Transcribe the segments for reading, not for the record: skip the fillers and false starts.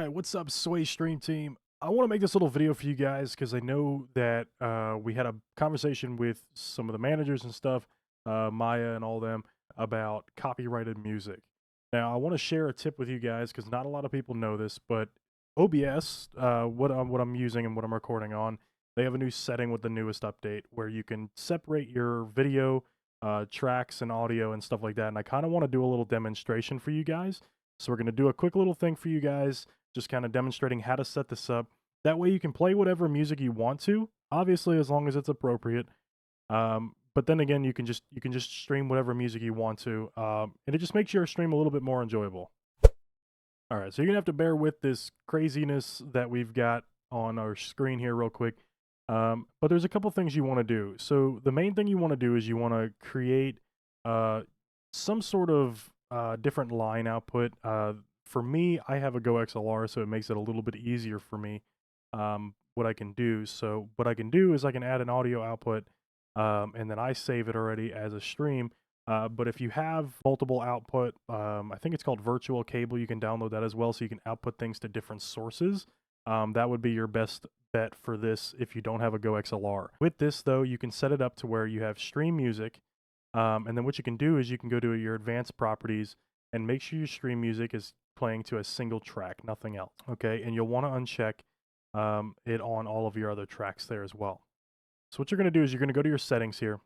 Alright, what's up, Sway Stream Team? I want to make this little video for you guys because I know that we had a conversation with some of the managers and stuff, Maya and all them, about copyrighted music. Now, I want to share a tip with you guys because not a lot of people know this, but OBS, what I'm using and what I'm recording on, they have a new setting with the newest update where you can separate your video, tracks and audio and stuff like that. And I kind of want to do a little demonstration for you guys. So we're going to do a quick little thing for you guys, just kind of demonstrating how to set this up. That way you can play whatever music you want to, obviously as long as it's appropriate. But then again, you can just stream whatever music you want to, and it just makes your stream a little bit more enjoyable. All right, so you're gonna have to bear with this craziness that we've got on our screen here real quick. But there's a couple things you want to do. So the main thing you want to do is you want to create some sort of different line output. For me, I have a GoXLR, so it makes it a little bit easier for me what I can do. So what I can do is I can add an audio output, and then I save it already as a stream. But if you have multiple output, I think it's called virtual cable, you can download that as well, so you can output things to different sources. That would be your best bet for this if you don't have a GoXLR. With this, though, you can set it up to where you have stream music, and then what you can do is you can go to your advanced properties and make sure your stream music is playing to a single track, nothing else, okay? And you'll want to uncheck it on all of your other tracks there as well. So what you're going to do is you're going to go to your settings here.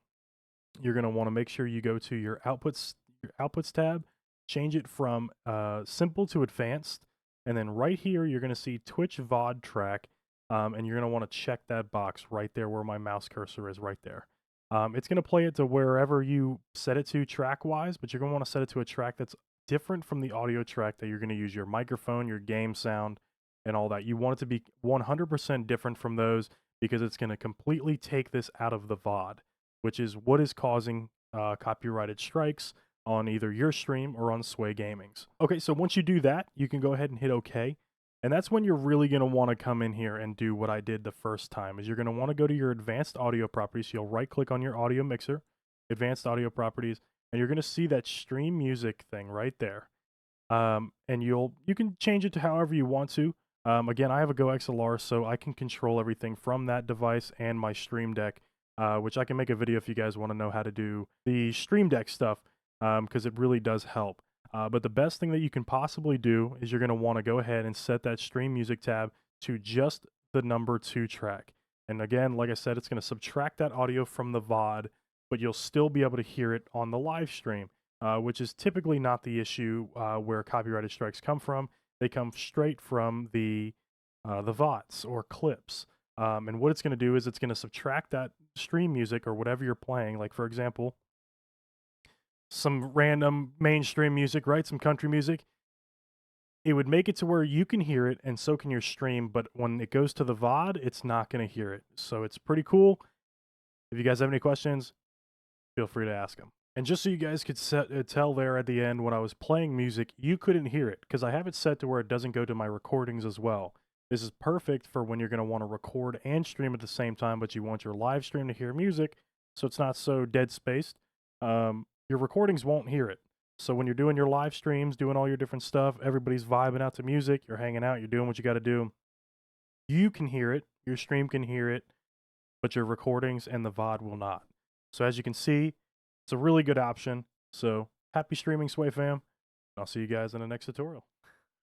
You're going to want to make sure you go to your outputs tab, change it from simple to advanced, and then right here you're going to see Twitch VOD track, and you're going to want to check that box right there where my mouse cursor is right there. It's going to play it to wherever you set it to track-wise, but you're going to want to set it to a track that's different from the audio track that you're going to use your microphone, your game sound, and all that. You want it to be 100% different from those because it's going to completely take this out of the VOD, which is what is causing copyrighted strikes on either your stream or on Sway Gaming's. Okay, so once you do that, you can go ahead and hit OK. And that's when you're really going to want to come in here and do what I did the first time, is you're going to want to go to your advanced audio properties. So you'll right click on your audio mixer, advanced audio properties, and you're going to see that stream music thing right there. And you can change it to however you want to. Again, I have a GoXLR, so I can control everything from that device and my Stream Deck, which I can make a video if you guys want to know how to do the Stream Deck stuff, because it really does help. But the best thing that you can possibly do is you're going to want to go ahead and set that stream music tab to just the number 2 track. And again, like I said, it's going to subtract that audio from the VOD, but you'll still be able to hear it on the live stream, which is typically not the issue where copyrighted strikes come from. They come straight from the VODs or clips. And what it's going to do is it's going to subtract that stream music or whatever you're playing. Like, for example, some random mainstream music, right? Some country music. It would make it to where you can hear it and so can your stream, but when it goes to the VOD, it's not going to hear it. So it's pretty cool. If you guys have any questions, feel free to ask them. And just so you guys could tell there at the end when I was playing music, you couldn't hear it because I have it set to where it doesn't go to my recordings as well. This is perfect for when you're going to want to record and stream at the same time, but you want your live stream to hear music, so it's not so dead spaced. Your recordings won't hear it. So when you're doing your live streams, doing all your different stuff, everybody's vibing out to music, you're hanging out, you're doing what you got to do. You can hear it, your stream can hear it, but your recordings and the VOD will not. So as you can see, it's a really good option. So happy streaming, Sway fam. I'll see you guys in the next tutorial.